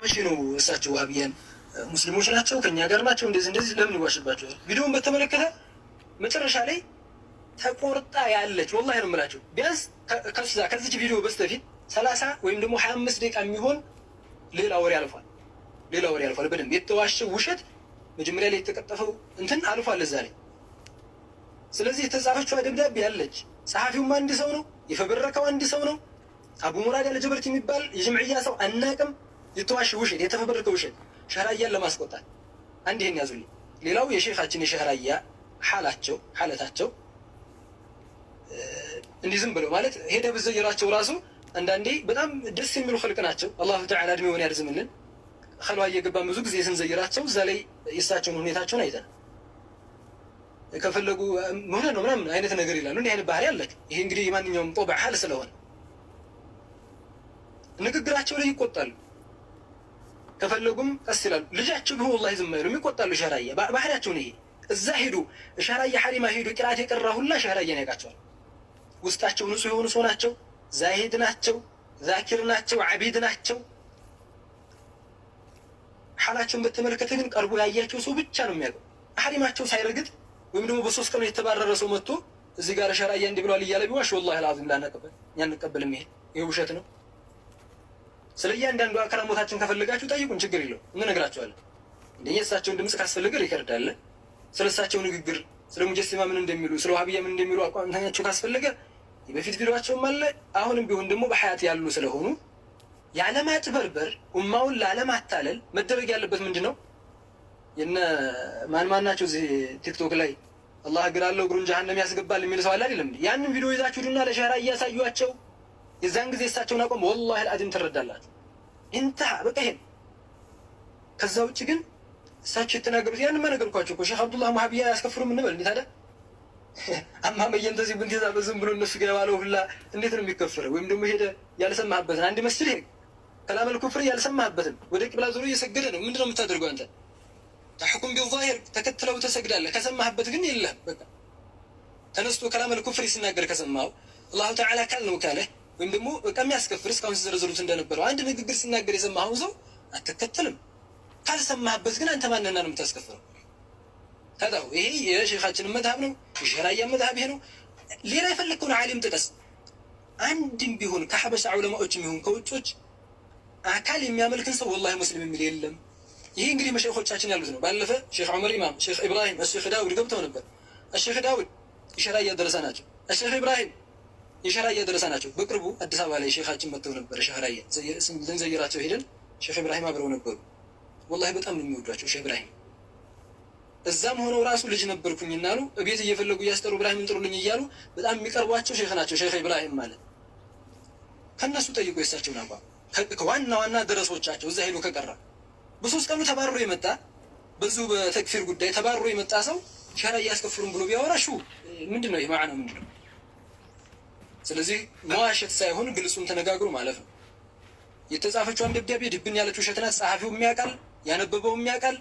መቼ ነው እሳቸው ዋህብያን ሙስሊሞች ናቸው ከኛ ጋር ናቸው እንደዚህ ለምን ይዋሽባቸዋል? ቪዲዮውን በተመለከተ መጨረሻ ላይ ተቆርጣ ያለች ወላሂ ነው የምላቸው ቢያንስ ከዚህ ቪዲዮ በስተፊት 30 ወይም ደግሞ 25 ደቂቃ የሚሆን ሌላ ወሬ አልፏል። በደንብ የተዋሸው ውሸት መጀመሪያ ላይ የተቀጠፈው እንትን አልፏል እዛ ላይ። ስለዚህ የተጻፈችው ደብዳቤ ያለች ጸሐፊውም አንድ ሰው ነው፣ የፈበረከው አንድ ሰው ነው። አቡ ሙራድ አልጀበርቲ የሚባል የጀምዕያ ሰው አናቅም። የተዋሸው ውሸት የተፈበረከው ውሸት ሸህራያን ለማስቆጣት አንድ ይሄን ያዙልኝ። ሌላው የሼኻችን የሸህራያ ሐለታቸው እንዲህ ዝም ብለው ማለት ሄደ በዘየራቸው ራሱ አንዳንዴ በጣም ደስ የሚሉ ኸልቅ ናቸው። አላሁ ተዓላ እድሜውን ያርዝምልን። ኸልዋ እየገባን ብዙ ጊዜ ስንዘይራቸው እዛ ላይ የእሳቸውን ሁኔታቸውን አይተናል። ከፈለጉ ሆነ ነው ምናምን አይነት ነገር ይላሉ። እንዲህ አይነት ባህሪ አላቸው። ይሄ እንግዲህ የማንኛውም ጦብዕ ሐል ስለሆነ ንግግራቸው ላይ ይቆጣሉ። ከፈለጉም ቀስ ይላሉ። ልጃቸው ቢሆን ወላሂ ዝም አይሉም፣ ይቆጣሉ። ሸህራያ ባህሪያቸው ነው ይሄ። እዛ ሄዱ ሸህራያ ሐሪማ ሄዱ ቅራት የቀራ ሁላ ሸህራያን ያውቃቸዋል። ውስጣቸው ንጹህ የሆኑ ሰው ናቸው። ዛሂድ ናቸው፣ ዛኪር ናቸው፣ ዓቢድ ናቸው። ሐላቸውን በተመለከተ ግን ቀርቦ ያያቸው ሰው ብቻ ነው የሚያውቀው። ሐሪማቸው ሳይረግጥ ወይም ደግሞ በሶስት ቀኑ የተባረረ ሰው መጥቶ እዚህ ጋር ሸህራያ እንዲህ ብሏል እያለ ቢዋሽ ወላሂ አልዓዚም ላነቀበል እኛ አንቀበልም። ይሄ ውሸት ነው። ስለ እያንዳንዱ አከራሞታችን ከፈለጋችሁ ጠይቁን፣ ችግር የለውም እንነግራችኋለን። እንደኛ እሳቸውን ድምፅ ካስፈለገ ሪከርድ አለ። ስለ እሳቸው ንግግር፣ ስለ ሙጀሲማ ምን እንደሚሉ፣ ስለ ዋህብያ ምን እንደሚሉ አቋምታኛቸው ካስፈለገ በፊት ቪዲዮአቸውም አለ። አሁንም ቢሆን ደግሞ በሐያት ያሉ ስለሆኑ ያለማጭበርበር ኡማውን ላለማታለል መደረግ ያለበት ምንድን ነው? የነ ማን ናቸው እዚህ ቲክቶክ ላይ አላህ እግር አለው እግሩን ጀሃነም ያስገባል የሚል ሰው አለ አይደለም? ያንን ቪዲዮ ይዛችሁ ሂዱና ለሸህራ እያሳዩአቸው የዛን ጊዜ እሳቸውን አቋም ወላሂ አልዓዚም ትረዳላችሁ። እንተሃ በቃ ይሄን። ከዛ ውጭ ግን እሳቸው የተናገሩት ያንማ ነገርኳቸው እኮ ሼክ አብዱላህ ዋህብያ ያስከፍሩም እንበል እንዴ ታዲያ አማ መየንተዚህ ብንቴዛ በዝም ብሎ እነሱ ጋር ባለው ሁላ እንዴት ነው የሚከፈረው? ወይም ደግሞ ሄደ ያልሰማህበትን አንድ መስጂድ ሄደ ከላመል ኩፍር ያልሰማህበትን ወደ ቂብላ ዞሮ እየሰገደ ነው። ምንድነው የምታደርገው አንተ? ተሕኩም ቢዛሂር ተከትለው ተሰግዳለህ። ከሰማህበት ግን የለህም። በቃ ተነስቶ ከላመል ኩፍር ሲናገር ከሰማው አላሁ ተዓላ ካል ነው ካለ ወይም ደግሞ በቃ የሚያስከፍር እስካሁን ሲዘረዝሩት እንደነበረው አንድ ንግግር ሲናገር የሰማኸው ሰው አትከተልም። ካልሰማህበት ግን አንተ ማንና ነው የምታስከፍረው? ታዲያ ይሄ የሼኻችንን መዝሀብ ነው፣ የሸህራያ መዝሀብ ይሄ ነው። ሌላ የፈለግከውን ዓሊም ጥቀስ። አንድም ቢሆን ከሐበሻ ዑለማዎች የሚሆን ከውጮች አካል የሚያመልክን ሰው ወላሂ ሙስሊም የሚል የለም። ይሄ እንግዲህ መሸይኾቻችን ያሉት ነው። ባለፈ ሼክ ዑመር ኢማም፣ ሼክ ኢብራሂም፣ ሼክ ዳውድ ገብተው ነበር። ሼክ ዳውድ የሸህራያ ደረሳ ናቸው። ሼክ ኢብራሂም የሸህራያ ደረሳ ናቸው። በቅርቡ አዲስ አበባ ላይ ሼኻችን መጥተው ነበር። ሸህራያ ልንዘይራቸው ሄደን ሼክ ኢብራሂም አብረው ነበሩ። ወላሂ በጣም ነው የሚወዷቸው ሼክ ኢብራሂም። እዛም ሆነው ራሱ ልጅ ነበርኩኝና አሉ እቤት እየፈለጉ እያስጠሩ ኢብራሂምን ጥሩልኝ እያሉ በጣም የሚቀርቧቸው ሼክ ናቸው። ሼክ ኢብራሂም ማለት ከእነሱ ጠይቆ የሳቸውን አቋም ከዋና ዋና ደረሶቻቸው እዛ ሄዶ ከቀራ በሶስት ቀኑ ተባርሮ የመጣ በዚሁ በተክፊር ጉዳይ ተባርሮ የመጣ ሰው ሸህራያ ያስከፍሩን ብሎ ቢያወራ ምንድን ነው ይህ ማዕና ምንድን ነው? ስለዚህ መዋሸት ሳይሆን ግልጹን ተነጋግሮ ማለፍ ነው። የተጻፈችውን ደብዳቤ ድብን ያለች ውሸት ናት። ጸሐፊውም ያውቃል፣ ያነበበውም ያውቃል፣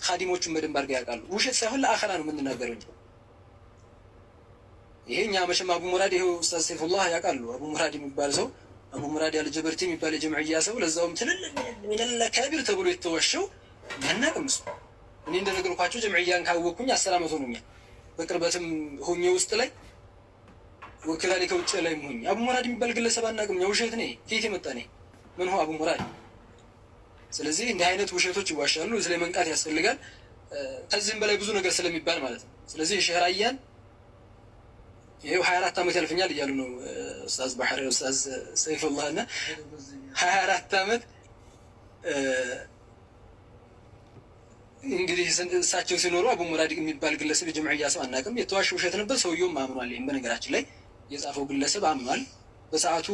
ኻዲሞቹን በደንብ አድርገው ያውቃሉ። ውሸት ሳይሆን ለአኸራ ነው የምንናገረው እንጂ ይሄ እኛ መቼም አቡ ሙራድ ይሄው ኡስታዝ ሰይፉላህ ያውቃሉ። አቡ ሙራድ የሚባል ሰው አቡ ሙራድ አልጀበርቲ የሚባል የጀምዕያ ሰው ለዛውም ትልልቅ ሚነል አካቢር ተብሎ የተወሸው ያናቅም እሱ። እኔ እንደነገርኳቸው ጀምዕያን ካወቅኩኝ 10 ዓመት ሆኖኛል። በቅርበትም ሆኜ ውስጥ ላይ ወከዛሊከ ውጭ ላይ ሆኜ አቡ ሙራድ የሚባል ግለሰብ አናቅም። ውሸት ነው። ከየት የመጣ ነው? ምን ሆ አቡ ሙራድ? ስለዚህ እንዲህ አይነት ውሸቶች ይዋሻሉ። እዚህ ላይ መንቃት ያስፈልጋል። ከዚህም በላይ ብዙ ነገር ስለሚባል ማለት ነው። ስለዚህ የሸህራያን ይሄው 24 ዓመት ያልፈኛል እያሉ ነው ኡስታዝ ባህሪ ኡስታዝ ሰይፉላህ እና 24 ዓመት እንግዲህ እሳቸው ሲኖሩ አቡ ሙራድ የሚባል ግለሰብ የጀምዕያ ሰው አናውቅም። የተዋሸ ውሸት ነበር። ሰውየውም አምኗል። ይሄን በነገራችን ላይ የጻፈው ግለሰብ አምኗል። በሰዓቱ